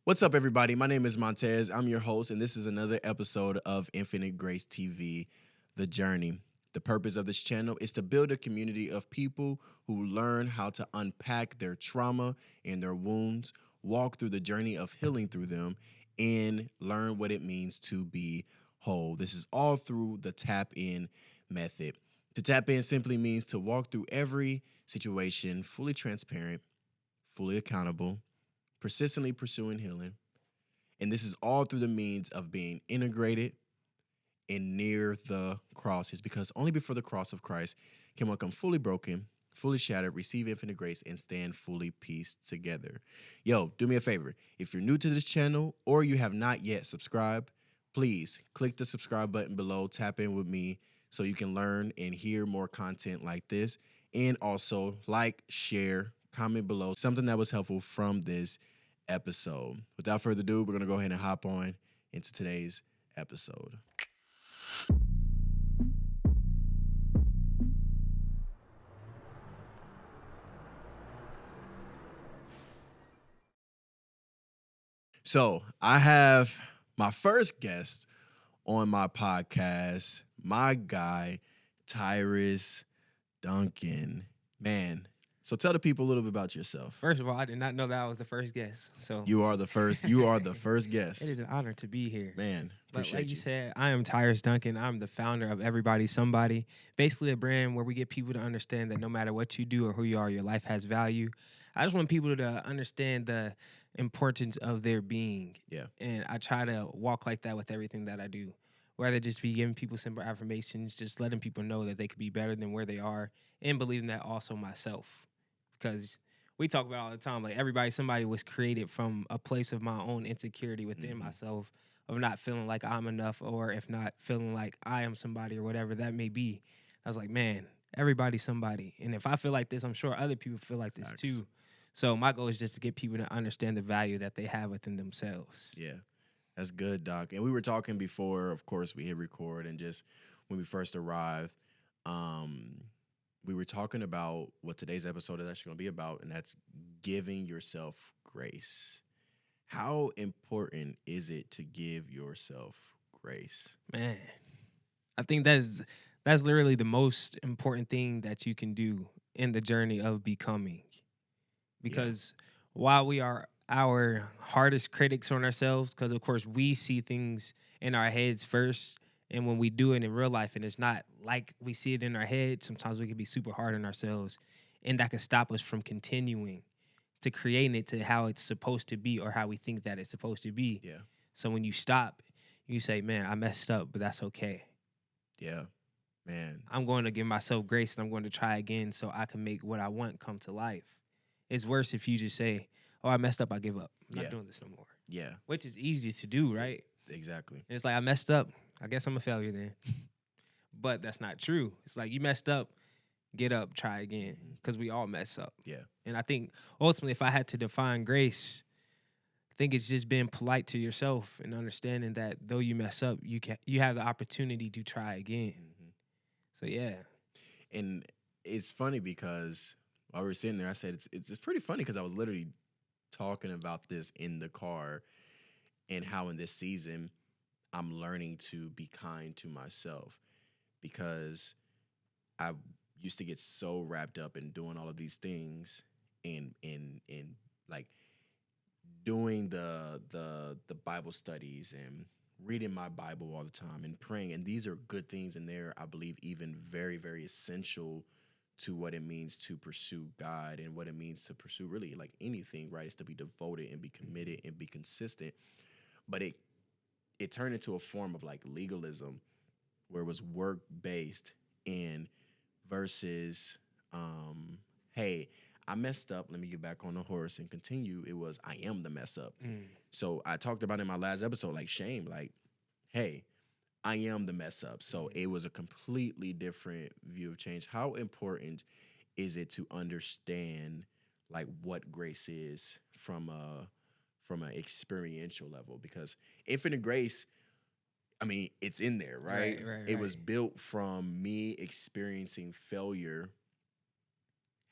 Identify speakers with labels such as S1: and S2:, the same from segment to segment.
S1: What's up, everybody? My name is Montez. I'm your host, and this is another episode of Infinite Grace TV, The Journey. The purpose of this channel is to build a community of people who learn how to unpack their trauma and their wounds, walk through the journey of healing through them, and learn what it means to be whole. This is all through the T.A.P.I.N method. To tap in simply means to walk through every situation fully transparent, fully accountable, persistently pursuing healing. And this is all through the means of being integrated and near the cross. It's because only before the cross of Christ can one come fully broken, fully shattered, receive infinite grace, and stand fully pieced together. Yo, do me a favor. If you're new to this channel or you have not yet subscribed, please click the subscribe button below, tap in with me so you can learn and hear more content like this. And also like, share, comment below something that was helpful from this episode. Without further ado, we're going to go ahead and hop on into today's episode. So I have my first guest on my podcast, my guy, Tyrus Duncan. Man, so tell the people a little bit about yourself.
S2: First of all, I did not know that I was the first guest. So
S1: You are the first
S2: it
S1: guest.
S2: is an honor to be here.
S1: Man,
S2: But
S1: appreciate
S2: like you
S1: you.
S2: said, I am Tyrus Duncan. I'm the founder of Everybody Somebody, basically a brand where we get people to understand that no matter what you do or who you are, your life has value. I just want people to understand the importance of their being.
S1: Yeah.
S2: And I try to walk like that with everything that I do. Whether just be giving people simple affirmations, just letting people know that they could be better than where they are, and believing that also myself. Because we talk about all the time, like everybody, somebody was created from a place of my own insecurity within myself, of not feeling like I'm enough, or if not feeling like I am somebody or whatever that may be. I was like, man, everybody's somebody. And if I feel like this, I'm sure other people feel like this
S1: Facts.
S2: too. So my goal is just to get people to understand the value that they have within themselves.
S1: Yeah, that's good, Doc. And we were talking before, of course, we hit record, and just when we first arrived, we were talking about what today's episode is actually going to be about, and that's giving yourself grace. How important is it to give yourself grace?
S2: Man, I think that's literally the most important thing that you can do in the journey of becoming. Because while we are our hardest critics on ourselves, because of course we see things in our heads first, and when we do it in real life and it's not like we see it in our head, sometimes we can be super hard on ourselves, and that can stop us from continuing to creating it to how it's supposed to be or how we think that it's supposed to be.
S1: Yeah,
S2: So when you stop, you say, man, I messed up, but that's okay.
S1: yeah, man.
S2: I'm going to give myself grace and I'm going to try again so I can make what I want come to life. It's worse if you just say, oh, I messed up, I give up. I'm
S1: Yeah.
S2: not doing this no more.
S1: Yeah,
S2: Which is easy to do, right?
S1: exactly.
S2: And it's like, I messed up. I guess I'm a failure then. But that's not true. It's like, you messed up, get up, try again. Because we all mess up.
S1: Yeah,
S2: And I think ultimately, if I had to define grace, I think it's just being polite to yourself and understanding that though you mess up, you have the opportunity to try again. So yeah.
S1: and it's funny because while we were sitting there, I said it's pretty funny because I was literally talking about this in the car, and how in this season I'm learning to be kind to myself, because I used to get so wrapped up in doing all of these things, and like doing the Bible studies and reading my Bible all the time and praying, and these are good things, and they're, I believe, even very, very essential to what it means to pursue God and what it means to pursue really like anything, right? Is to be devoted and be committed and be consistent. But it turned into a form of like legalism where it was work based, and versus hey, I messed up, let me get back on the horse and continue. It was, I am the mess up. So I talked about in my last episode, like shame, like, hey, I am the mess up. So it was a completely different view of change. How important is it to understand like what grace is from an experiential level? Because infinite grace, I mean, it's in there, right?
S2: Right.
S1: It was built from me experiencing failure,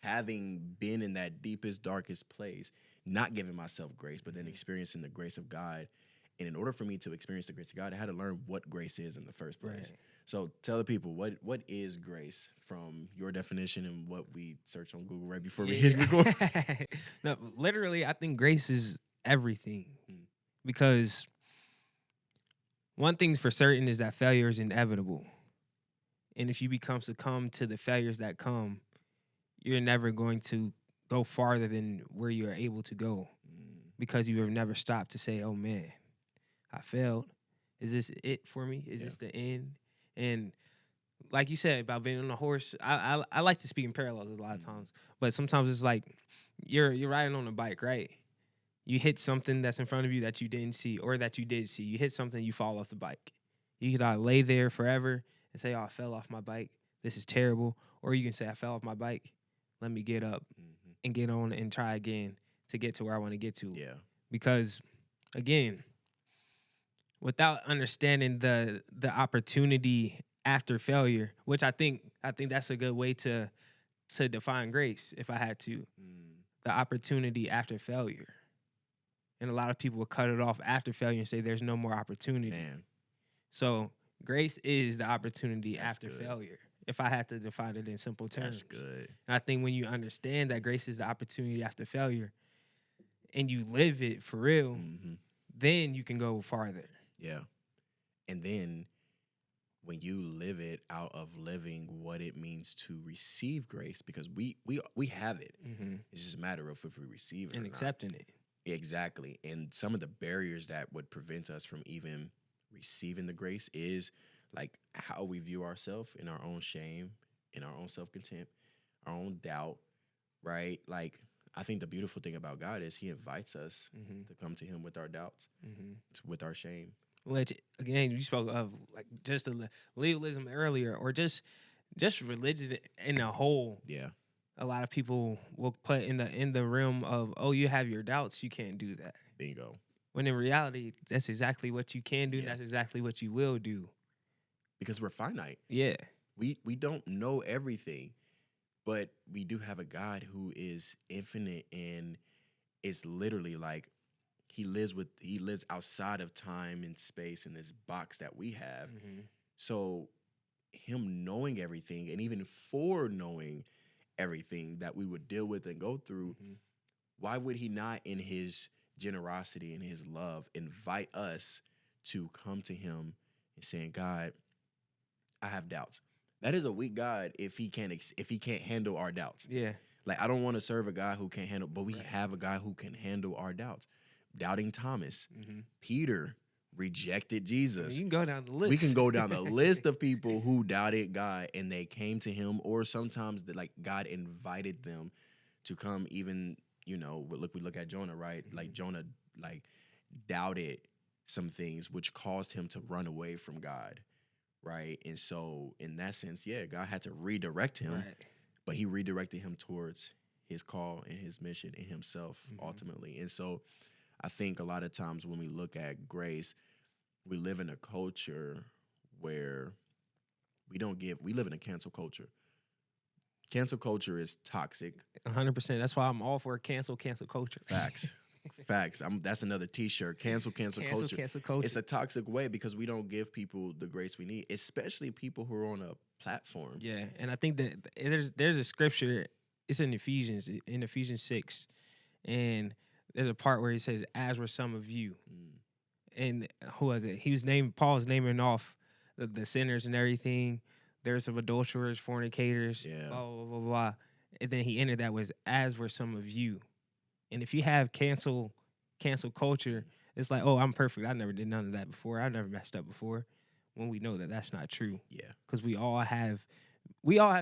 S1: having been in that deepest, darkest place, not giving myself grace, but then experiencing the grace of God. And in order for me to experience the grace of God, I had to learn what grace is in the first place.
S2: Right.
S1: So tell the people what is grace from your definition and what we searched on Google right before we hit record.
S2: No, literally, I think grace is everything
S1: Mm.
S2: because one thing's for certain is that failure is inevitable. And if you succumb to the failures that come, you're never going to go farther than where you're able to go because you have never stopped to say, oh man, I failed. Is this it for me? Is this the end? And like you said about being on a horse, I like to speak in parallels a lot of times, but sometimes it's like you're riding on a bike, right? You hit something that's in front of you that you didn't see or that you did see. You hit something, you fall off the bike. You could either lay there forever and say, oh, I fell off my bike. This is terrible. Or you can say, I fell off my bike. Let me get up and get on and try again to get to where I want to get to.
S1: Yeah.
S2: Because, again, without understanding the opportunity after failure, which I think that's a good way to define grace, if I had to, the opportunity after failure. And a lot of people will cut it off after failure and say there's no more opportunity.
S1: Man.
S2: So grace is the opportunity
S1: That's
S2: after
S1: good.
S2: failure, if I had to define it in simple terms.
S1: That's good.
S2: And I think when you understand that grace is the opportunity after failure and you live it for real, then you can go farther.
S1: Yeah. And then when you live it out of living what it means to receive grace, because we have it. It's just a matter of if we receive it
S2: and
S1: or
S2: accepting
S1: not.
S2: it.
S1: Exactly. And some of the barriers that would prevent us from even receiving the grace is like how we view ourselves, in our own shame, in our own self-contempt, our own doubt, right? Like, I think the beautiful thing about God is he invites us to come to him with our doubts, with our shame.
S2: Which, again, you spoke of like just the legalism earlier, or just religion in a whole.
S1: Yeah.
S2: A lot of people will put in the realm of, oh, you have your doubts, you can't do that.
S1: Bingo.
S2: When in reality, that's exactly what you can do.
S1: Yeah.
S2: And that's exactly what you will do.
S1: Because we're finite.
S2: Yeah.
S1: We don't know everything, but we do have a God who is infinite, and it's literally like he lives outside of time and space in this box that we have. So him knowing everything, and even foreknowing everything that we would deal with and go through, why would he not, in his generosity and his love, invite us to come to him and saying, God, I have doubts. That is a weak God if he can't handle our doubts.
S2: Yeah.
S1: Like, I don't want to serve a God who can't handle, but we have a God who can handle our doubts. Doubting Thomas, Peter rejected Jesus.
S2: I mean, you can go down the list.
S1: We can go down the list of people who doubted God and they came to him, or sometimes like God invited them to come. Even, we look at Jonah, right? Like Jonah, like doubted some things, which caused him to run away from God, right? And so in that sense, yeah, God had to redirect him, but he redirected him towards his call and his mission and himself ultimately. And so I think a lot of times when we look at grace, we live in a culture where we live in a cancel culture. Cancel culture is toxic.
S2: 100%. That's why I'm all for cancel culture.
S1: Facts. Facts. That's another T-shirt. Cancel culture.
S2: Cancel culture.
S1: It's a toxic way because we don't give people the grace we need, especially people who are on a platform.
S2: Yeah, and I think that there's a scripture. It's in Ephesians 6, and there's a part where he says, "As were some of you." And who was it? Paul's naming off the sinners and everything. There's some adulterers, fornicators, blah, blah, blah, blah. And then he ended that with, as were some of you. And if you have cancel culture, it's like, oh, I'm perfect. I never did none of that before. I never messed up before. When we know that that's not true.
S1: Yeah.
S2: Because we all have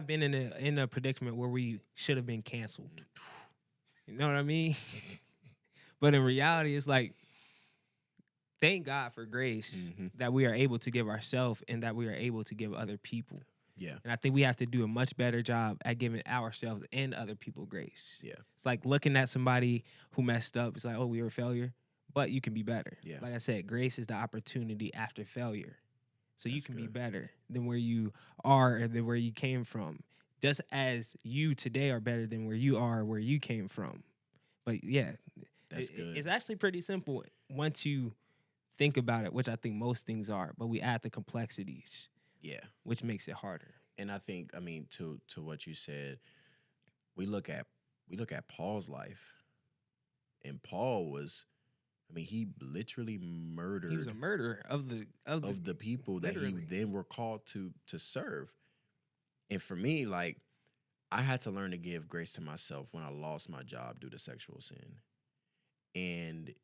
S2: been in a predicament where we should have been canceled. You know what I mean? But in reality, it's like, thank God for grace that we are able to give ourselves and that we are able to give other people.
S1: Yeah.
S2: And I think we have to do a much better job at giving ourselves and other people grace.
S1: Yeah.
S2: It's like looking at somebody who messed up. It's like, oh, we were a failure, but you can be better.
S1: Yeah.
S2: Like I said, grace is the opportunity after failure. So you can be
S1: good.
S2: better than where you are or than where you came from. Just as you today are better than where you are, where you came from. But yeah,
S1: That's good.
S2: It's actually pretty simple once you think about it, which I think most things are, but we add the complexities,
S1: Yeah.
S2: which makes it harder.
S1: And I think, I mean, to what you said, we look at Paul's life, and Paul was, I mean, he literally
S2: He was a
S1: murdered
S2: murderer
S1: of the people that he
S2: literally.
S1: then were called to serve. And for me, like, I had to learn to give grace to myself when I lost my job due to sexual sin. And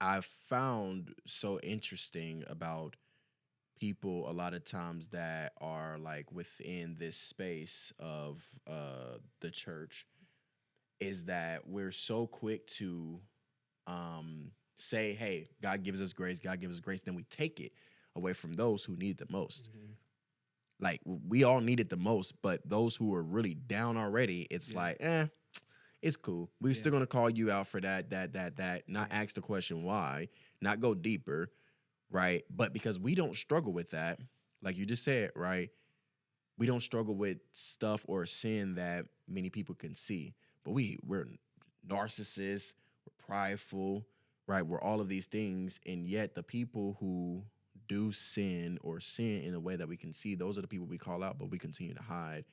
S1: I found so interesting about people a lot of times that are like within this space of the church is that we're so quick to say, hey, God gives us grace, God gives us grace, then we take it away from those who need it the most.
S2: Mm-hmm.
S1: Like, we all need it the most, but those who are really down already, it's like, it's cool. We're still gonna call you out for that, not ask the question why, not go deeper, right? But because we don't struggle with that, like you just said, right? We don't struggle with stuff or sin that many people can see. But we're narcissists, we're prideful, right? We're all of these things, and yet the people who do sin or sin in a way that we can see, those are the people we call out, but we continue to hide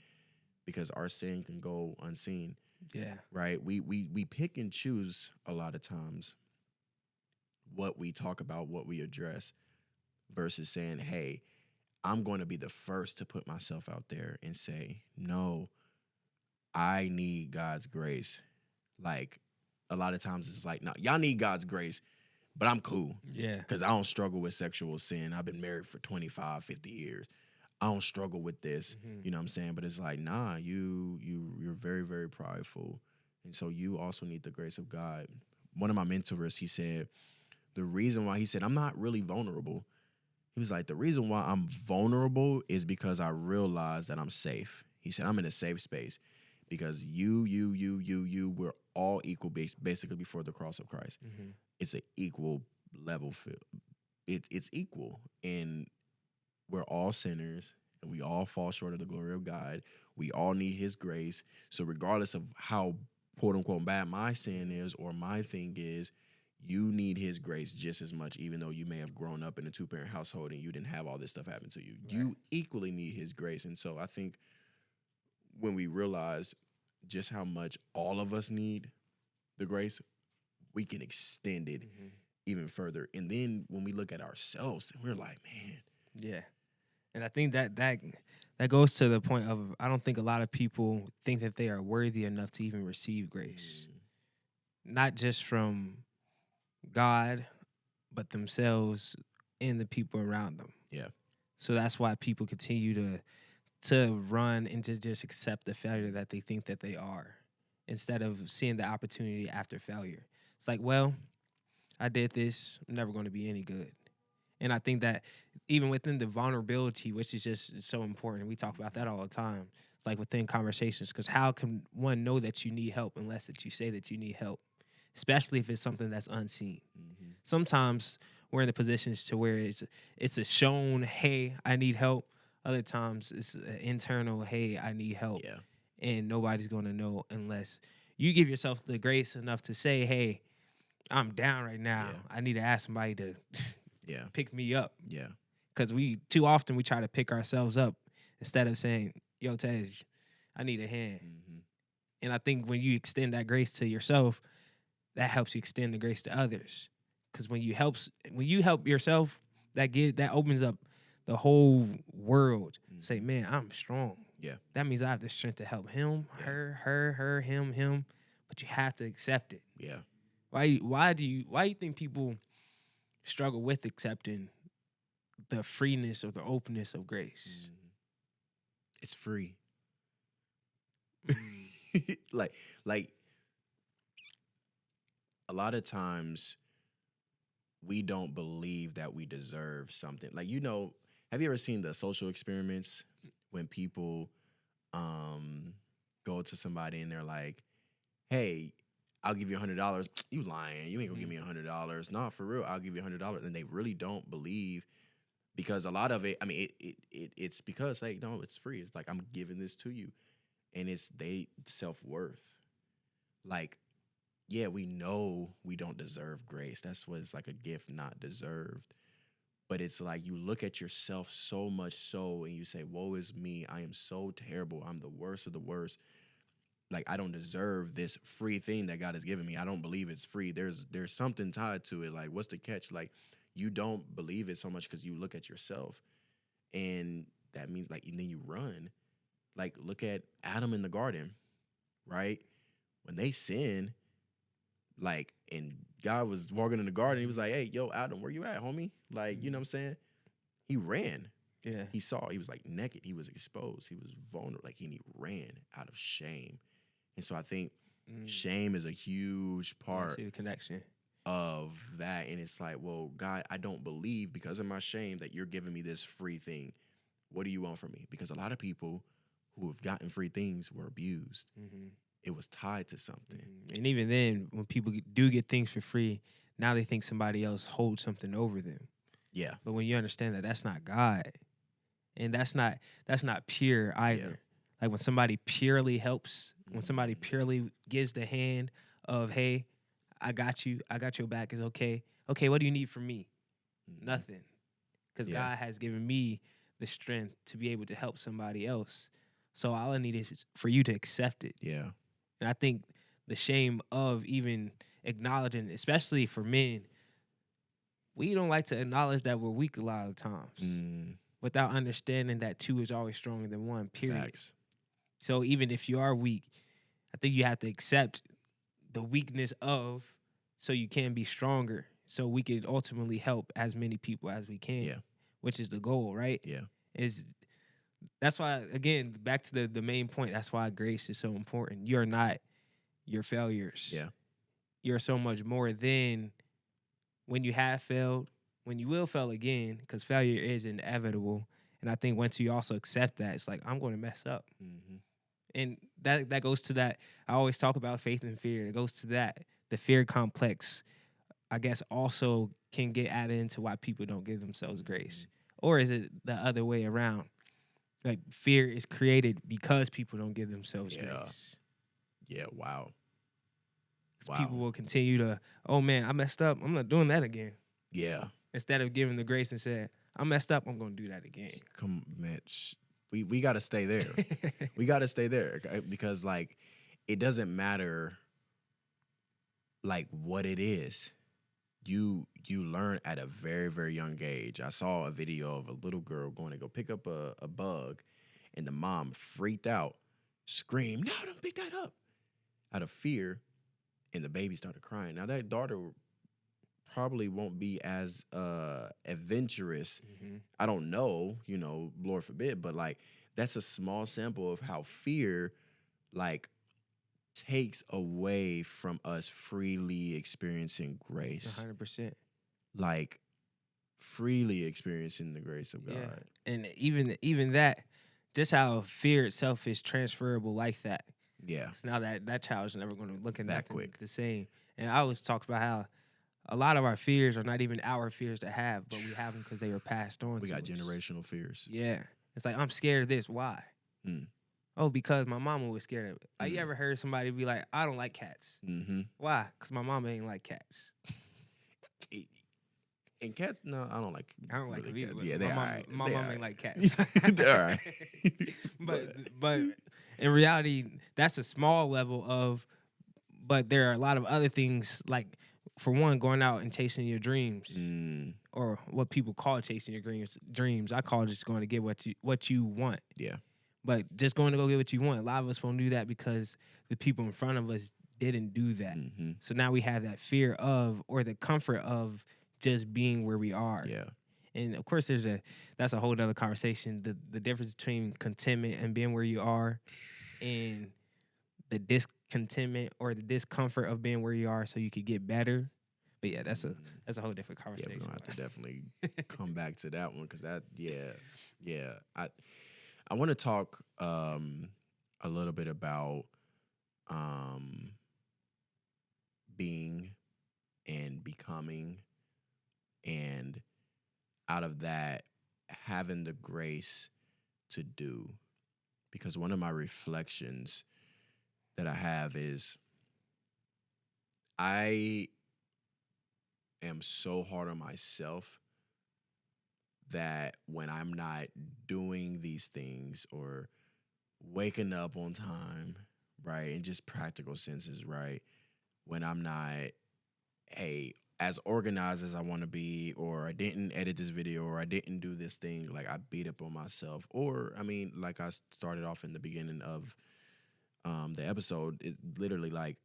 S1: because our sin can go unseen.
S2: Yeah.
S1: Right? We pick and choose a lot of times what we talk about, what we address, versus saying, hey, I'm going to be the first to put myself out there and say, no, I need God's grace. Like, a lot of times it's like, no, y'all need God's grace, but I'm cool.
S2: Yeah.
S1: Because I don't struggle with sexual sin. I've been married for 25, 50 years. I don't struggle with this.
S2: Mm-hmm.
S1: You know what I'm saying? But it's like, nah, you're very, very prideful. And so you also need the grace of God. One of my mentors, he said, the reason why, he said, I'm not really vulnerable. He was like, the reason why I'm vulnerable is because I realize that I'm safe. He said, I'm in a safe space because we're all equal basically before the cross of Christ.
S2: Mm-hmm.
S1: It's an equal level. It's equal. And we're all sinners and we all fall short of the glory of God. We all need his grace. So regardless of how quote unquote bad my sin is or my thing is, you need his grace just as much, even though you may have grown up in a 2-parent household and you didn't have all this stuff happen to you. Right. You equally need his grace. And so I think when we realize just how much all of us need the grace, we can extend it even further. And then when we look at ourselves, we're like, man.
S2: Yeah. And I think that goes to the point of, I don't think a lot of people think that they are worthy enough to even receive grace. Not just from God, but themselves and the people around them.
S1: Yeah.
S2: So that's why people continue to run and to just accept the failure that they think that they are, instead of seeing the opportunity after failure. It's like, well, I did this, I'm never going to be any good. And I think that even within the vulnerability, which is just so important, we talk about that all the time. It's like within conversations, because how can one know that you need help unless that you say that you need help, especially if it's something that's unseen. Mm-hmm. Sometimes we're in the positions to where it's a shown, hey, I need help. Other times it's an internal, hey, I need help.
S1: Yeah.
S2: And nobody's going to know unless you give yourself the grace enough to say, hey, I'm down right now. Yeah. I need to ask somebody to pick me up.
S1: Yeah.
S2: Because too often we try to pick ourselves up instead of saying, yo, Tej, I need a hand. Mm-hmm. And I think when you extend that grace to yourself, that helps you extend the grace to others. Because when you help yourself, that opens up the whole world. Mm-hmm. Say, man, I'm strong.
S1: Yeah.
S2: That means I have the strength to help him, her, him. But you have to accept it.
S1: Yeah.
S2: Why do you think people struggle with accepting the freeness or the openness of grace?
S1: Mm-hmm. It's free. like a lot of times we don't believe that we deserve something. Like, have you ever seen the social experiments when people go to somebody and they're like, hey, I'll give you $100. You lying. You ain't gonna give me $100. No, for real, I'll give you $100. And they really don't believe, because a lot of it, I mean, it's because, like, no, it's free. It's like, I'm giving this to you. And it's self-worth. Like, yeah, we know we don't deserve grace. That's what it's like, a gift not deserved. But it's like you look at yourself so much so and you say, woe is me. I am so terrible. I'm the worst of the worst. Like, I don't deserve this free thing that God has given me. I don't believe it's free. There's something tied to it. Like, what's the catch? Like, you don't believe it so much because you look at yourself. And that means, like, and then you run. Like, look at Adam in the garden, right? When they sin, like, and God was walking in the garden, he was like, hey, yo, Adam, where you at, homie? Like, you know what I'm saying? He ran.
S2: Yeah.
S1: He saw, he was like naked, he was exposed, he was vulnerable, like, and he ran out of shame. And so I think shame is a huge
S2: Yeah, I
S1: part
S2: see the connection.
S1: of that. And it's like, well, God, I don't believe because of my shame that you're giving me this free thing. What do you want from me? Because a lot of people who have gotten free things were abused. It was tied to something.
S2: And even then, when people do get things for free, now they think somebody else holds something over them.
S1: Yeah.
S2: But when you understand that that's not God, and that's not pure either.
S1: Yeah.
S2: Like when somebody purely helps, when somebody purely gives the hand of, hey, I got you, I got your back, is okay. Okay, what do you need from me? Nothing. Because
S1: Yeah.
S2: God has given me the strength to be able to help somebody else. So all I need is for you to accept it.
S1: Yeah.
S2: And I think the shame of even acknowledging, especially for men, we don't like to acknowledge that we're weak a lot of times without understanding that two is always stronger than one, period.
S1: Facts.
S2: So even if you are weak, I think you have to accept the weakness of so you can be stronger, so we can ultimately help as many people as we can.
S1: Yeah.
S2: Which is the goal, right?
S1: Yeah.
S2: That's why, again, back to the main point, that's why grace is so important. You're not your failures.
S1: Yeah.
S2: You're so much more than when you have failed, when you will fail again, because failure is inevitable. And I think once you also accept that, it's like, I'm going to mess up. And that goes to that. I always talk about faith and fear. It goes to that. The fear complex, I guess, also can get added into why people don't give themselves grace. Or is it the other way around? Like, fear is created because people don't give themselves grace.
S1: Yeah, wow.
S2: People will continue to, oh man, I messed up, I'm not doing that again.
S1: Yeah.
S2: Instead of giving the grace and saying, I messed up, I'm going to do that again.
S1: Come, man, we got to stay there. We got to stay there because, like, it doesn't matter, like, what it is. You learn at a very, very young age. I saw a video of a little girl going to go pick up a bug, and the mom freaked out, screamed, "No, don't pick that up," out of fear, and the baby started crying. Now, that daughter probably won't be as adventurous. I don't know, Lord forbid, but, like, that's a small sample of how fear, like, takes away from us freely experiencing grace.
S2: 100%.
S1: Like, freely experiencing the grace of God.
S2: Yeah. And even that, just how fear itself is transferable like that.
S1: Yeah.
S2: So now that child is never going to look at
S1: that
S2: nothing
S1: quick.
S2: the same. And I always talk about how a lot of our fears are not even our fears to have, but we have them because they were passed on.
S1: We got
S2: us.
S1: generational fears.
S2: Yeah. It's like, I'm scared of this. Why? Oh, because my mama was scared of it. Like, you ever heard somebody be like, I don't like cats? Why? Because my mama ain't like cats.
S1: And cats, no, I don't like.
S2: I don't like
S1: really
S2: them either.
S1: Cats. Yeah, they're all right.
S2: My mom ain't like cats.
S1: They're all right.
S2: but in reality, that's a small level of. But there are a lot of other things, like, for one, going out and chasing your dreams, or what people call chasing your dreams. I call just going to get what you want.
S1: Yeah.
S2: But just going to go get what you want. A lot of us won't do that because the people in front of us didn't do that. So now we have that fear of, or the comfort of, just being where we are.
S1: Yeah.
S2: And of course, that's a whole other conversation. The difference between contentment and being where you are, and the discontentment or the discomfort of being where you are so you could get better. But yeah, that's a whole different conversation.
S1: Yeah, we're gonna have to definitely come back to that one, because that, yeah. I want to talk a little bit about being and becoming, and out of that, having the grace to do. Because one of my reflections that I have is, I am so hard on myself that when I'm not doing these things or waking up on time, right, in just practical senses, right, when I'm not, hey, as organized as I want to be, or I didn't edit this video, or I didn't do this thing, like I beat up on myself. Or, I mean, like I started off in the beginning of the episode, it literally like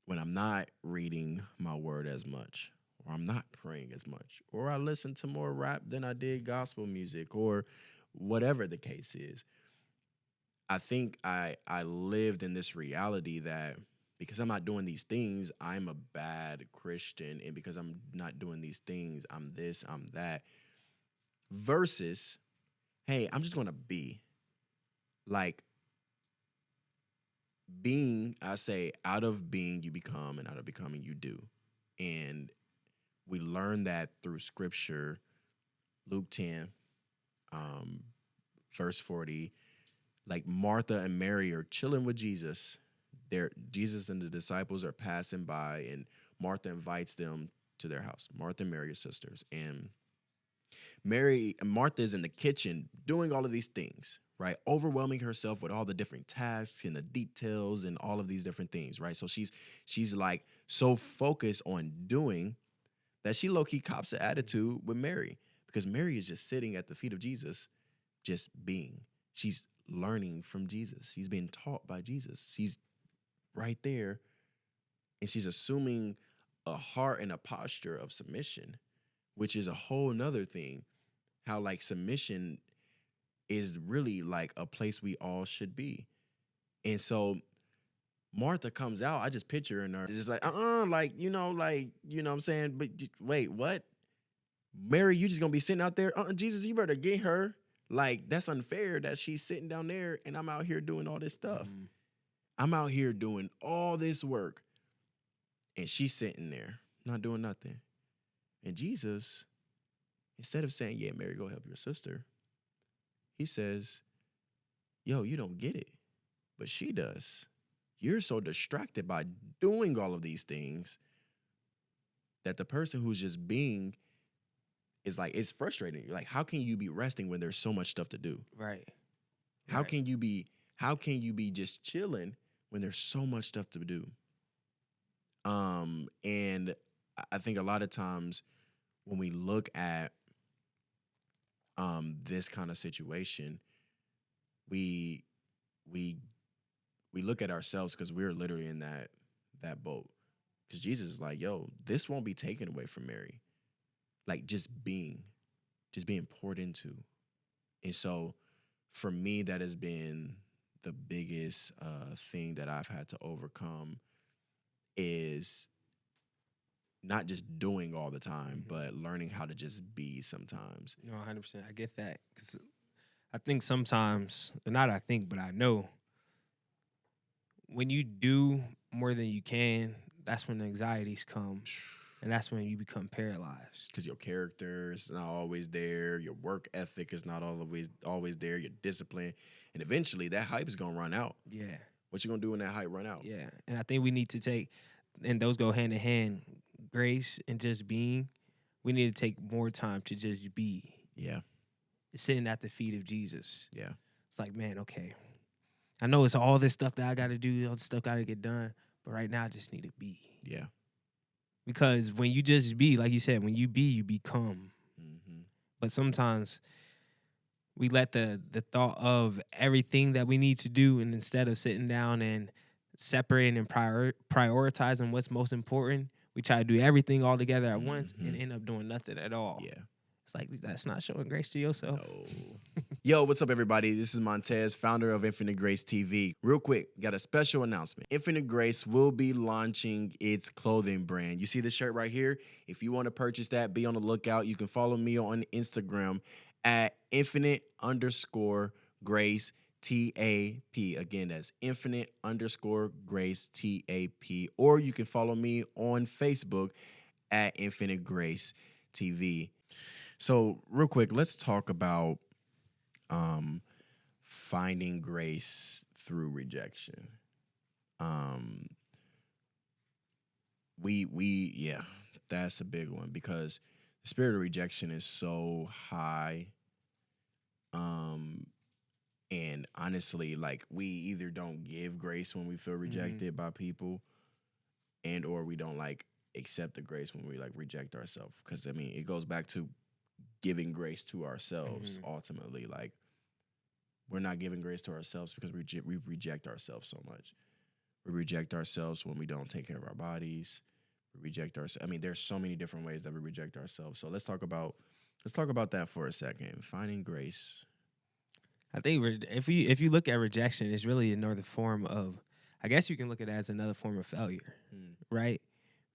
S1: when I'm not reading my word as much, or I'm not praying as much, or I listen to more rap than I did gospel music, or whatever the case is. I think I lived in this reality that because I'm not doing these things, I'm a bad Christian, and because I'm not doing these things, I'm this, I'm that. Versus, hey, I'm just gonna be like being. I say, out of being you become, and out of becoming you do, and we learn that through Scripture, Luke 10, um, verse 40. Like Martha and Mary are chilling with Jesus. Jesus and the disciples are passing by, and Martha invites them to their house. Martha and Mary are sisters, and Martha is in the kitchen doing all of these things, right? Overwhelming herself with all the different tasks and the details and all of these different things, right? So she's like so focused on doing that she low key cops the attitude with Mary, because Mary is just sitting at the feet of Jesus, just being. She's learning from Jesus. She's being taught by Jesus. She's right there, and she's assuming a heart and a posture of submission, which is a whole nother thing. How like submission is really like a place we all should be. And so Martha comes out. I just picture her just like, like, what I'm saying? But wait, what? Mary, you just gonna be sitting out there? Jesus, you better get her. Like, that's unfair that she's sitting down there and I'm out here doing all this stuff.
S2: Mm-hmm.
S1: I'm out here doing all this work and she's sitting there not doing nothing. And Jesus, instead of saying, yeah, Mary, go help your sister, he says, yo, you don't get it, but she does. You're so distracted by doing all of these things that the person who's just being is like, it's frustrating. Like, how can you be resting when there's so much stuff to do?
S2: Right.
S1: How
S2: Right.
S1: can you be just chilling when there's so much stuff to do? And I think a lot of times when we look at this kind of situation, we we we look at ourselves because we're literally in that boat. Because Jesus is like, yo, this won't be taken away from Mary. Like just being poured into. And so for me, that has been the biggest thing that I've had to overcome is not just doing all the time, but learning how to just be sometimes.
S2: No, 100%. I get that. Because I think sometimes, not I think, but I know, when you do more than you can, that's when the anxieties come. And that's when you become paralyzed.
S1: Because your character is not always there. Your work ethic is not always there. Your discipline. And eventually that hype is going to run out.
S2: Yeah.
S1: What you going to do when that hype run out?
S2: Yeah. And I think we need to take, and those go hand in hand, grace and just being. We need to take more time to just be.
S1: Yeah.
S2: Sitting at the feet of Jesus.
S1: Yeah.
S2: It's like, man, okay. I know it's all this stuff that I got to do, all this stuff got to get done. But right now I just need to be.
S1: Yeah.
S2: Because when you just be, like you said, when you be, you become.
S1: Mm-hmm.
S2: But sometimes we let the thought of everything that we need to do, and instead of sitting down and separating and prioritizing what's most important, we try to do everything all together at once and end up doing nothing at all.
S1: Yeah.
S2: It's like, that's not showing grace to yourself.
S1: No. Yo, what's up, everybody? This is Montez, founder of Infinite Grace TV. Real quick, got a special announcement. Infinite Grace will be launching its clothing brand. You see this shirt right here? If you want to purchase that, be on the lookout. You can follow me on Instagram at infinite_grace TAP. Again, that's infinite_grace TAP. Or you can follow me on Facebook at Infinite Grace TV. So real quick, let's talk about finding grace through rejection. Yeah, that's a big one because the spirit of rejection is so high. Um, and honestly, like we either don't give grace when we feel rejected by people, and or we don't like accept the grace when we like reject ourselves. Because I mean, it goes back to giving grace to ourselves. Ultimately, like we're not giving grace to ourselves because we reject ourselves so much. We reject ourselves when we don't take care of our bodies. We reject ourselves. I mean, there's so many different ways that we reject ourselves. So let's talk about that for a second. Finding grace.
S2: I think if you look at rejection, it's really another form of, I guess you can look at it as another form of failure, right?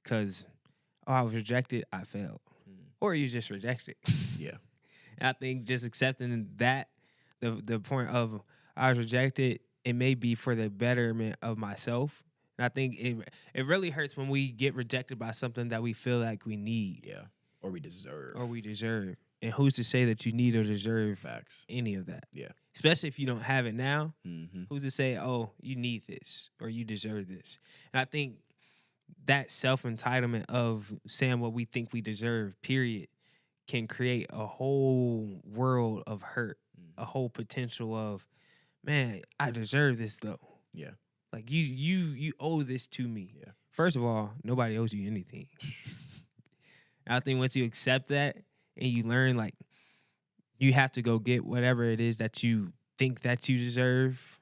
S2: Because I was rejected, I failed, or you just rejected.
S1: Yeah.
S2: And I think just accepting that the point of I was rejected, it may be for the betterment of myself. And I think it really hurts when we get rejected by something that we feel like we need.
S1: Yeah. Or we deserve.
S2: Or we deserve. And who's to say that you need or deserve
S1: Facts.
S2: any of that?
S1: Yeah.
S2: Especially if you don't have it now.
S1: Mm-hmm.
S2: Who's to say, oh, you need this or you deserve this? And I think that self-entitlement of saying what we think we deserve, period, can create a whole world of hurt, a whole potential of, man, I deserve this though.
S1: Yeah.
S2: Like you owe this to me.
S1: Yeah.
S2: First of all, nobody owes you anything. I think once you accept that and you learn, like, you have to go get whatever it is that you think that you deserve.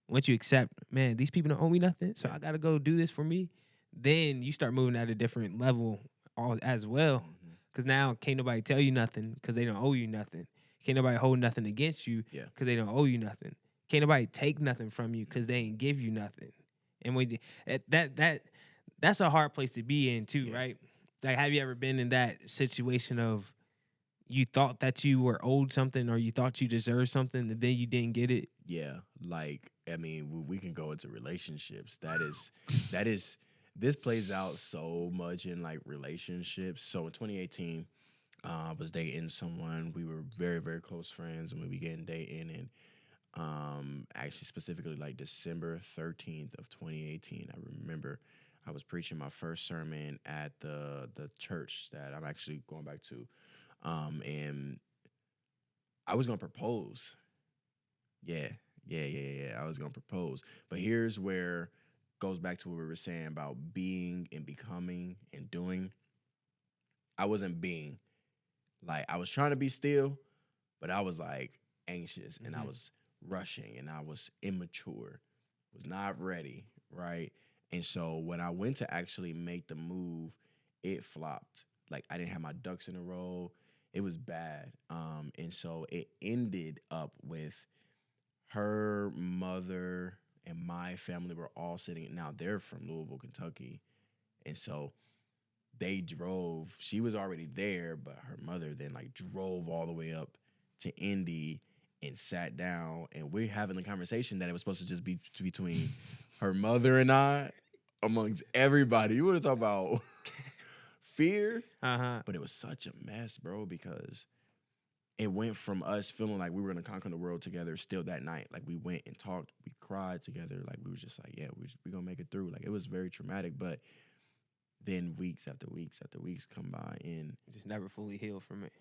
S2: Once you accept, man, these people don't owe me nothing, so I got to go do this for me. Then you start moving at a different level as well. Because now can't nobody tell you nothing because they don't owe you nothing. Can't nobody hold nothing against you because they don't owe you nothing. Can't nobody take nothing from you because they ain't give you nothing. And when that's a hard place to be in too, right? Like, have you ever been in that situation of you thought that you were owed something or you thought you deserved something and then you didn't get it?
S1: Yeah. Like, I mean, we can go into relationships. This plays out so much in like relationships. So in 2018, I was dating someone. We were very, very close friends, and we began dating. And actually, specifically, like December 13th of 2018, I remember I was preaching my first sermon at the church that I'm actually going back to, and I was gonna propose. Yeah. I was gonna propose, but here's where goes back to what we were saying about being and becoming and doing. I wasn't being. Like, I was trying to be still, but I was like anxious and I was rushing and I was immature, was not ready, right? And so when I went to actually make the move, it flopped. Like, I didn't have my ducks in a row. It was bad. And so it ended up with her mother and my family were all sitting. Now, they're from Louisville, Kentucky. And so they drove. She was already there, but her mother then like drove all the way up to Indy and sat down. And we're having the conversation that it was supposed to just be between her mother and I amongst everybody. You want to talk about fear? But it was such a mess, bro, because it went from us feeling like we were going to conquer the world together still that night. Like, we went and talked, we cried together. Like, we was just like, yeah, we're going to make it through. Like, it was very traumatic, but then weeks after weeks after weeks come by, and
S2: just never fully healed from it.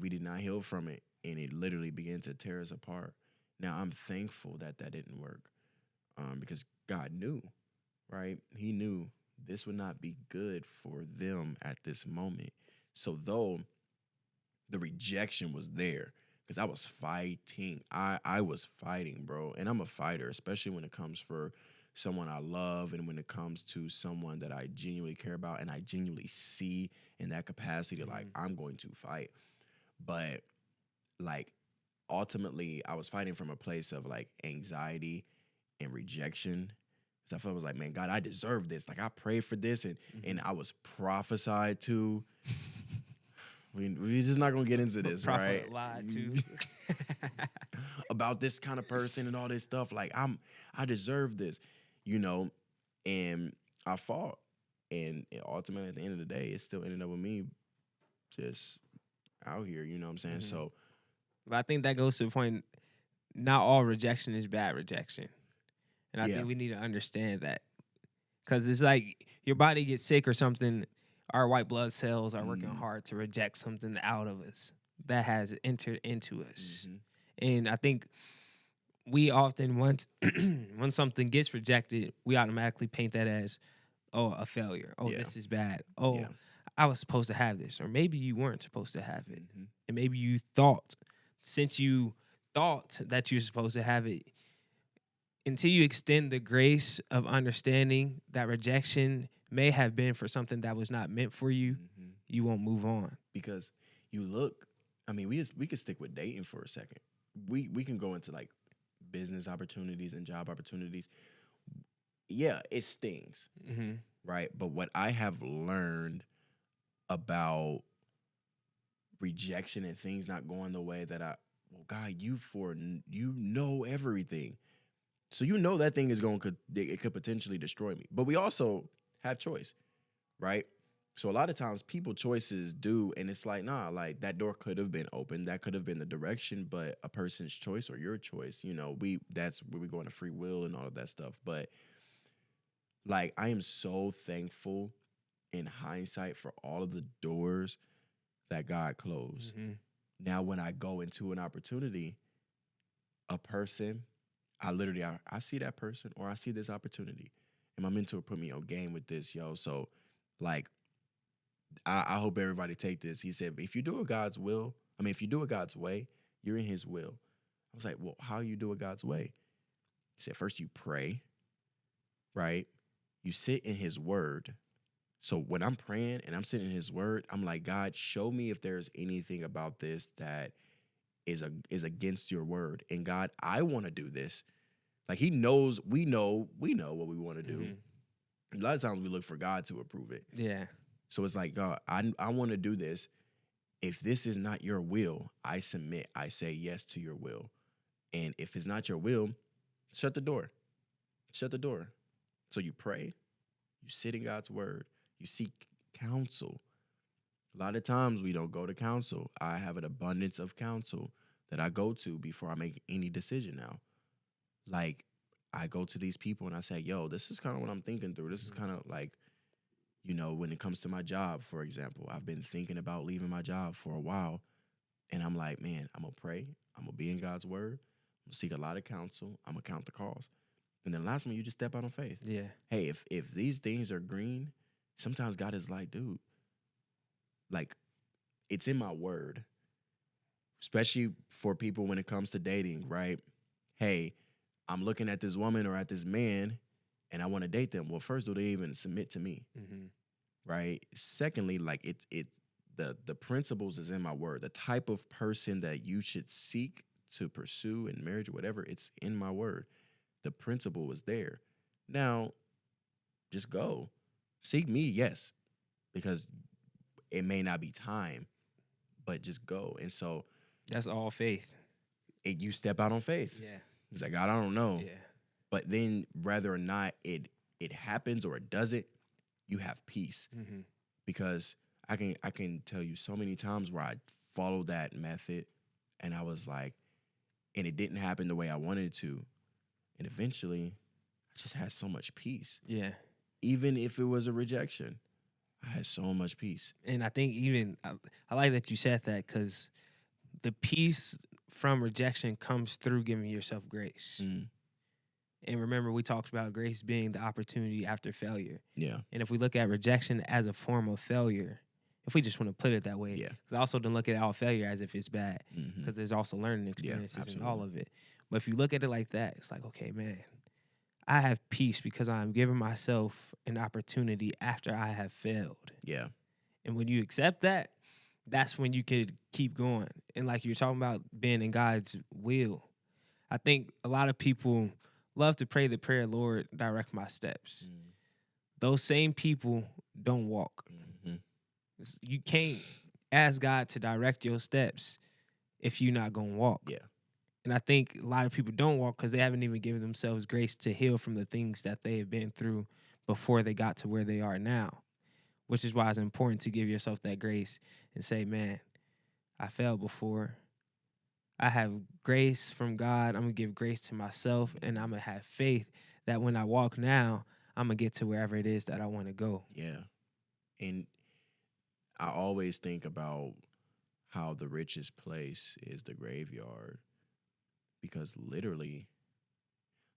S1: We did not heal from it, and it literally began to tear us apart. Now, I'm thankful that didn't work, because God knew, right? He knew this would not be good for them at this moment. So though the rejection was there, because I was fighting. I was fighting, bro. And I'm a fighter, especially when it comes for someone I love and when it comes to someone that I genuinely care about and I genuinely see in that capacity, like, I'm going to fight. But, like, ultimately, I was fighting from a place of, like, anxiety and rejection. Because I felt, I was like, man, God, I deserve this. Like, I prayed for this, and I was prophesied to. We're just not gonna get into this, right?
S2: Lied to
S1: about this kind of person and all this stuff. Like, I deserve this, and I fought, and ultimately at the end of the day, it still ended up with me just out here. You know what I'm saying? So,
S2: but I think that goes to the point. Not all rejection is bad rejection, and I think we need to understand that. Because it's like your body gets sick or something. Our white blood cells are working
S1: Mm.
S2: hard to reject something out of us that has entered into us.
S1: Mm-hmm.
S2: And I think we often, once when something gets rejected, we automatically paint that as, oh, a failure. Oh,
S1: Yeah.
S2: this is bad.
S1: Yeah.
S2: Oh, I was supposed to have this. Or maybe you weren't supposed to have it.
S1: Mm-hmm.
S2: And maybe you thought, since you thought that you're supposed to have it, until you extend the grace of understanding that rejection may have been for something that was not meant for you,
S1: Mm-hmm.
S2: you won't move on.
S1: Because you look, I mean, we could stick with dating for a second. We can go into like business opportunities and job opportunities. Yeah, it stings,
S2: Mm-hmm.
S1: right? But what I have learned about rejection and things not going the way that well, God, you know everything, so you know that thing is it could potentially destroy me. But we also have choice, right? So a lot of times people choices do, and it's like, nah, like that door could have been open, that could have been the direction, but a person's choice or your choice, that's where we go into free will and all of that stuff. But like, I am so thankful in hindsight for all of the doors that God closed.
S2: Mm-hmm.
S1: Now, when I go into an opportunity, a person, I see that person or I see this opportunity, and my mentor put me on game with this, yo. So, like, I hope everybody take this. He said, if you do it God's will, if you do it God's way, you're in His will. I was like, well, how you do it God's way? He said, first you pray, right? You sit in His Word. So when I'm praying and I'm sitting in His Word, I'm like, God, show me if there's anything about this that is against your word. And God, I want to do this. Like, He knows, we know what we want to do.
S2: Mm-hmm.
S1: A lot of times we look for God to approve it.
S2: Yeah.
S1: So it's like, God, I want to do this. If this is not your will, I submit. I say yes to your will. And if it's not your will, shut the door. Shut the door. So you pray, you sit in God's word, you seek counsel. A lot of times we don't go to counsel. I have an abundance of counsel that I go to before I make any decision now. Like, I go to these people and I say, yo, this is kind of what I'm thinking through. This is kind of like, when it comes to my job, for example, I've been thinking about leaving my job for a while. And I'm like, man, I'm going to pray. I'm going to be in God's word. I'm going to seek a lot of counsel. I'm going to count the cost. And then last one, you just step out on faith.
S2: Yeah.
S1: Hey, if these things are green, sometimes God is like, dude, like, it's in my word, especially for people when it comes to dating, right? Hey, I'm looking at this woman or at this man and I want to date them. Well, first, do they even submit to me?
S2: Mm-hmm.
S1: Right? Secondly, like, the principles is in my word. The type of person that you should seek to pursue in marriage or whatever, it's in my word. The principle is there. Now, just go. Seek me, yes, because it may not be time, but just go. And so
S2: That's all faith.
S1: you step out on faith.
S2: Yeah.
S1: He's like, God, I don't know.
S2: Yeah.
S1: But then whether or not it happens or it doesn't, you have peace.
S2: Mm-hmm.
S1: Because I can tell you so many times where I followed that method and I was like, and it didn't happen the way I wanted it to. And eventually I just had so much peace.
S2: Yeah.
S1: Even if it was a rejection, I had so much peace.
S2: And I think even I like that you said that, because the peace from rejection comes through giving yourself grace.
S1: Mm.
S2: And remember, we talked about grace being the opportunity after failure.
S1: Yeah.
S2: And if we look at rejection as a form of failure, if we just want to put it that way,
S1: Yeah.
S2: because I also don't look at all failure as if it's bad,
S1: Mm-hmm.
S2: because there's also learning experiences in
S1: absolutely.
S2: all of it. But if you look at it like that, it's like, okay, man, I have peace because I'm giving myself an opportunity after I have failed.
S1: Yeah.
S2: And when you accept that, that's when you could keep going. And like you're talking about being in God's will, I think a lot of people love to pray the prayer, Lord, direct my steps.
S1: Mm.
S2: Those same people don't walk.
S1: Mm-hmm.
S2: You can't ask God to direct your steps if you're not going to walk.
S1: Yeah.
S2: And I think a lot of people don't walk because they haven't even given themselves grace to heal from the things that they have been through before they got to where they are now, which is why it's important to give yourself that grace and say, man, I failed before. I have grace from God. I'm going to give grace to myself, and I'm going to have faith that when I walk now, I'm gonna get to wherever it is that I want to go.
S1: Yeah. And I always think about how the richest place is the graveyard, because literally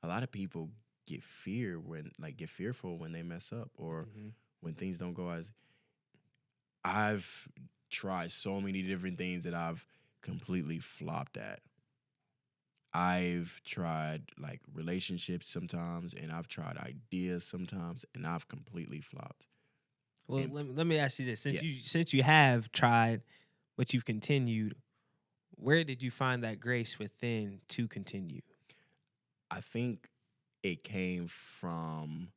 S1: a lot of people get fearful when they mess up, or
S2: Mhm.
S1: when things don't go as I've tried so many different things that I've completely flopped at. I've tried like relationships sometimes, and I've tried ideas sometimes, and I've completely flopped.
S2: Well,
S1: And
S2: let me ask you this:
S1: yeah,
S2: since you have tried, but you've continued, where did you find that grace within to continue?
S1: I think it came from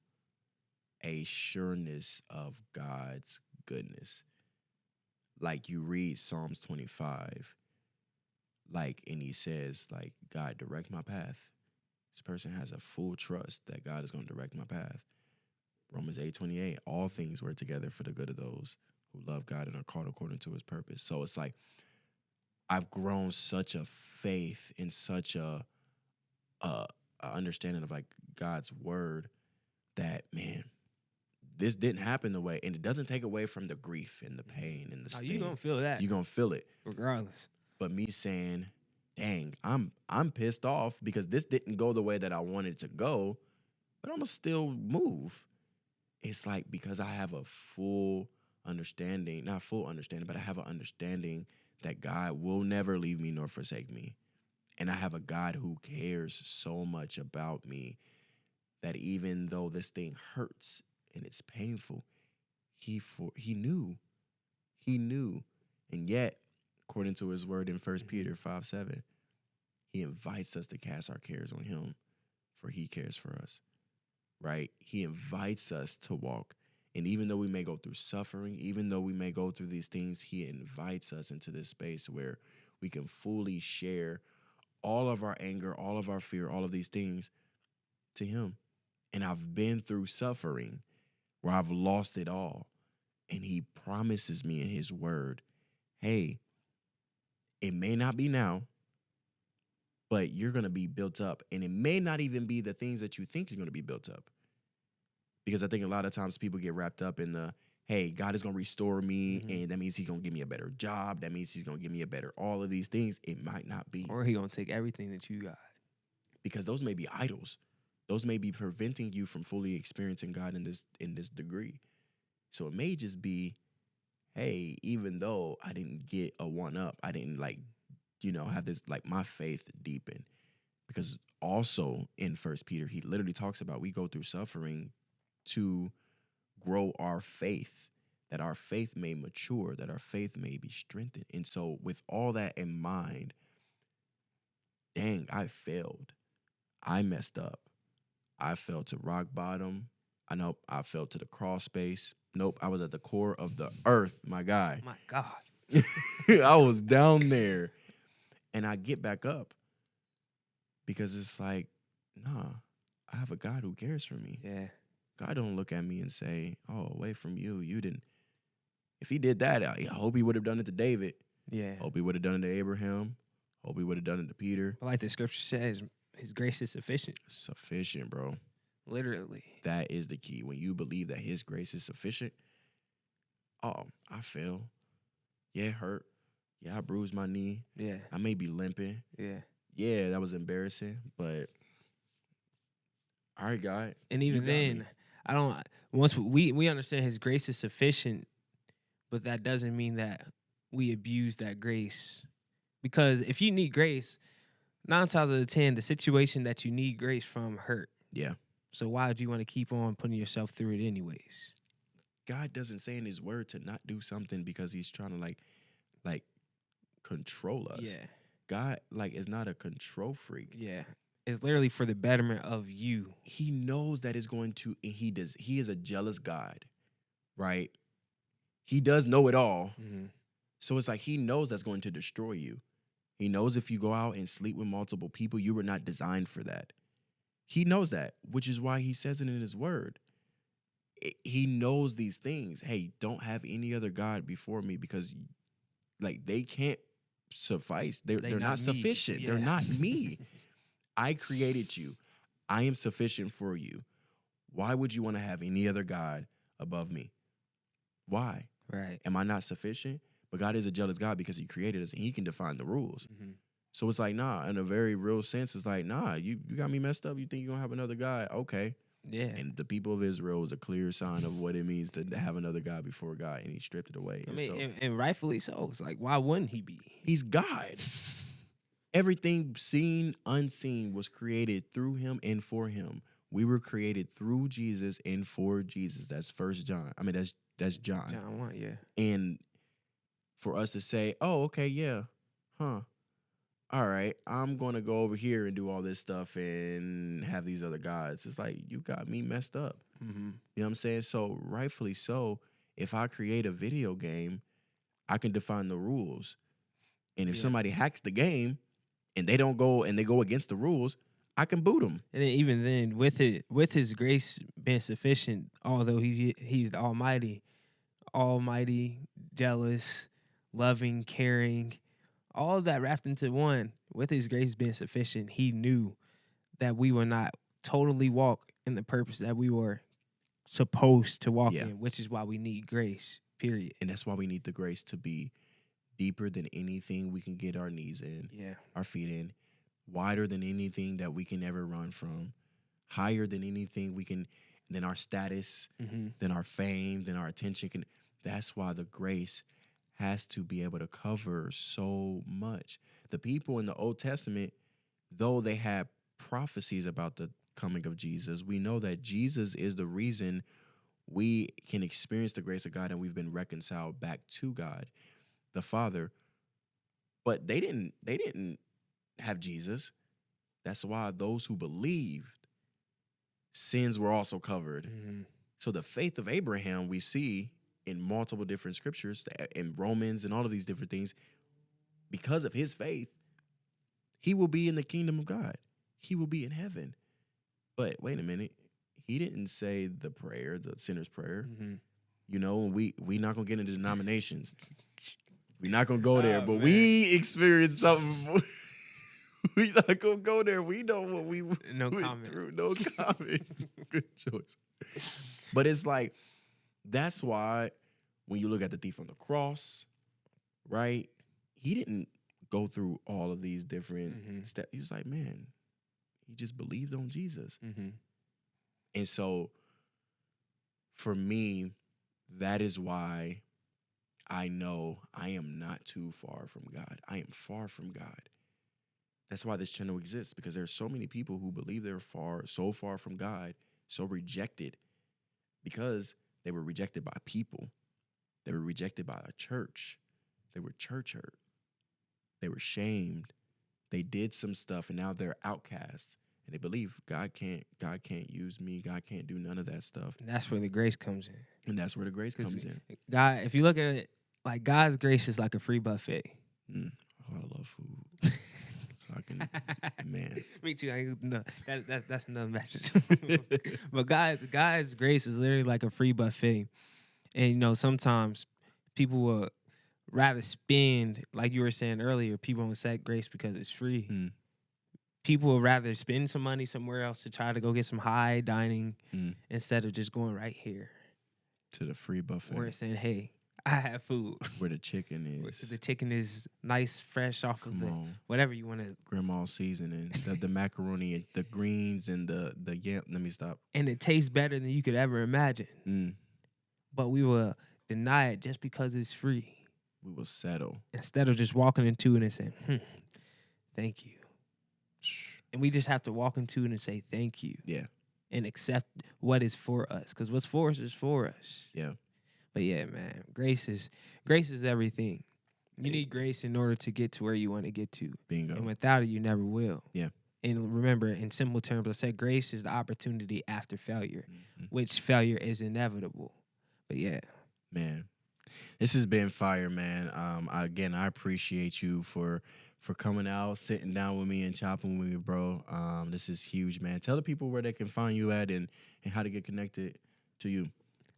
S1: a sureness of God's goodness. Like you read Psalms 25, like, and he says, like, God, direct my path. This person has a full trust that God is going to direct my path. Romans 8:28, all things work together for the good of those who love God and are called according to his purpose. So it's like I've grown such a faith in such a understanding of like God's word that, man, this didn't happen the way, and it doesn't take away from the grief and the pain and the
S2: Oh, you
S1: sting.
S2: gonna feel that
S1: You're gonna feel it.
S2: regardless.
S1: But me saying, dang, I'm pissed off because this didn't go the way that I wanted it to go, but I'm gonna still move. It's like because I have a full understanding, not full understanding, but I have an understanding that God will never leave me nor forsake me. And I have a God who cares so much about me that even though this thing hurts and it's painful, he knew. He knew. And yet, according to his word in First Peter 5:7, he invites us to cast our cares on him, for he cares for us. Right? He invites us to walk. And even though we may go through suffering, even though we may go through these things, he invites us into this space where we can fully share all of our anger, all of our fear, all of these things to him. And I've been through suffering where I've lost it all. And he promises me in his word, hey, it may not be now, but you're going to be built up. And it may not even be the things that you think you're going to be built up. Because I think a lot of times people get wrapped up in the, hey, God is going to restore me, and that means he's going to give me a better job. That means he's going to give me a better all of these things. It might not be.
S2: Or he gonna take everything that you got.
S1: Because those may be idols. Those may be preventing you from fully experiencing God in this degree. So it may just be, hey, even though I didn't get a one up, I didn't have this, like, my faith deepen. Because also in First Peter, he literally talks about we go through suffering to grow our faith, that our faith may mature, that our faith may be strengthened. And so with all that in mind, dang, I failed. I messed up. I fell to rock bottom. I know I fell to the crawl space. Nope, I was at the core of the earth, my guy.
S2: My God.
S1: I was down there. And I get back up because it's like, nah, I have a God who cares for me.
S2: Yeah.
S1: God don't look at me and say, oh, away from you, you didn't. If he did that, I hope he would have done it to David.
S2: Yeah.
S1: Hope he would have done it to Abraham. Hope he would have done it to Peter.
S2: But like the scripture says, his grace is sufficient.
S1: Sufficient, bro.
S2: Literally.
S1: That is the key. When you believe that his grace is sufficient, oh, I fell. Yeah, it hurt. Yeah, I bruised my knee.
S2: Yeah.
S1: I may be limping.
S2: Yeah.
S1: Yeah, that was embarrassing, but all right, God.
S2: And
S1: you
S2: even
S1: got
S2: then,
S1: me.
S2: I don't. Once we understand his grace is sufficient, but that doesn't mean that we abuse that grace. Because if you need grace, 9 times out of 10, the situation that you need grace from hurt.
S1: Yeah.
S2: So why would you want to keep on putting yourself through it anyways?
S1: God doesn't say in his word to not do something because he's trying to like control us.
S2: Yeah.
S1: God is not a control freak.
S2: Yeah. It's literally for the betterment of you.
S1: He knows that it's going to, and he is a jealous God, right? He does know it all.
S2: Mm-hmm.
S1: So it's like he knows that's going to destroy you. He knows if you go out and sleep with multiple people, you were not designed for that. He knows that, which is why he says it in his word. He knows these things. Hey, don't have any other God before me because they can't suffice. They're not sufficient.
S2: Yeah.
S1: They're not me. I created you. I am sufficient for you. Why would you want to have any other God above me? Why?
S2: Right.
S1: Am I not sufficient? But God is a jealous God because he created us and he can define the rules.
S2: Mm-hmm.
S1: So it's like, nah, in a very real sense, it's like, nah, you got me messed up. You think you're going to have another God? Okay.
S2: Yeah.
S1: And the people of Israel was a clear sign of what it means to have another God before God, and he stripped it away.
S2: I
S1: And
S2: mean,
S1: so
S2: and rightfully so. It's like, why wouldn't he be?
S1: he's God. Everything seen, unseen was created through him and for him. We were created through Jesus and for Jesus. That's First John. I mean, that's John.
S2: John 1, yeah.
S1: And for us to say, oh, okay, yeah, huh. All right, I'm going to go over here and do all this stuff and have these other gods. It's like, you got me messed up.
S2: Mm-hmm.
S1: You know what I'm saying? So rightfully so, if I create a video game, I can define the rules. And if somebody hacks the game and they don't go and they go against the rules, I can boot them.
S2: And then even then, with his grace being sufficient, although he's the almighty, jealous, loving, caring, all of that wrapped into one. With his grace being sufficient, he knew that we will not totally walk in the purpose that we were supposed to walk in, which is why we need grace, period.
S1: And that's why we need the grace to be deeper than anything we can get our knees in, our feet in, wider than anything that we can ever run from, higher than anything we can, than our status, than our fame, than our attention can. That's why the grace has to be able to cover so much. The people in the Old Testament, though they had prophecies about the coming of Jesus, we know that Jesus is the reason we can experience the grace of God and we've been reconciled back to God, the Father. But they didn't have Jesus. That's why those who believed, sins were also covered.
S2: Mm-hmm.
S1: So the faith of Abraham we see in multiple different scriptures, in Romans and all of these different things, because of his faith, he will be in the kingdom of God. He will be in heaven. But wait a minute. He didn't say the prayer, the sinner's prayer.
S2: Mm-hmm.
S1: You know, we not going to get into denominations. We're not going to go there. But
S2: man.
S1: we experienced something. We not going to go there. We know what we went through. No comment. Good choice. But it's like, that's why when you look at the thief on the cross, right? He didn't go through all of these different steps. He was like, man, he just believed on Jesus.
S2: Mm-hmm.
S1: And so for me, that is why I know I am not too far from God. I am far from God. That's why this channel exists, because there are so many people who believe they're so far from God, so rejected, because they were rejected by people. They were rejected by a church. They were church hurt. They were shamed. They did some stuff, and now they're outcasts. And they believe God can't use me. God can't do none of that stuff.
S2: And that's where the grace comes in.
S1: And that's where the grace comes in.
S2: God, if you look at it, like God's grace is like a free buffet.
S1: Oh, I love food. So I can, man.
S2: Me too. No, that's another message. But God's grace is literally like a free buffet. And, you know, sometimes people will rather spend, like you were saying earlier, people don't set grace because it's free. People would rather spend some money somewhere else to try to go get some high dining instead of just going right here
S1: to the free buffet.
S2: Where it's saying, hey, I have food.
S1: Where the chicken is.
S2: The chicken is nice, fresh off of whatever you want to.
S1: Grandma seasoning, the macaroni, and the greens, and the yam. Let me stop.
S2: And it tastes better than you could ever imagine. But we will deny it just because it's free.
S1: We will settle.
S2: Instead of just walking into it and saying, thank you. And we just have to walk into it and say thank you.
S1: Yeah.
S2: And accept what is for us. Because what's for us is for us.
S1: Yeah.
S2: But yeah, man, grace is everything. You need grace in order to get to where you want to get to.
S1: Bingo.
S2: And without it, you never will.
S1: Yeah.
S2: And remember, in simple terms, I said grace is the opportunity after failure, which failure is inevitable. But yeah.
S1: Man, this has been fire, man. I appreciate you for coming out, sitting down with me and chopping with me, bro. This is huge, man. Tell the people where they can find you at and how to get connected to you.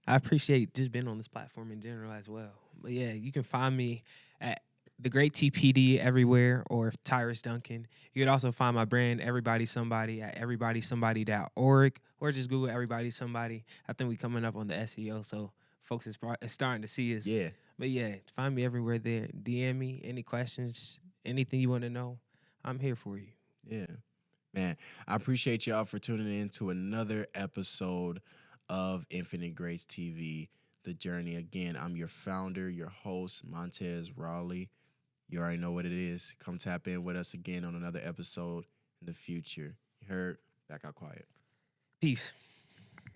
S2: I appreciate just being on this platform in general as well. But yeah, you can find me at the great TPD everywhere, or Tyrus Duncan. You could also find my brand, Everybody Somebody, at everybodysomebody.org, or just Google Everybody Somebody. I think we coming up on the SEO, so folks is starting to see us.
S1: Yeah.
S2: But yeah, find me everywhere there. DM me, any questions, anything you want to know. I'm here for you.
S1: Yeah. Man, I appreciate y'all for tuning in to another episode of Infinite Grace TV, The Journey. Again, I'm your founder, your host, Montez Raleigh. You already know what it is. Come tap in with us again on another episode in the future. You heard? Back out quiet.
S2: Peace.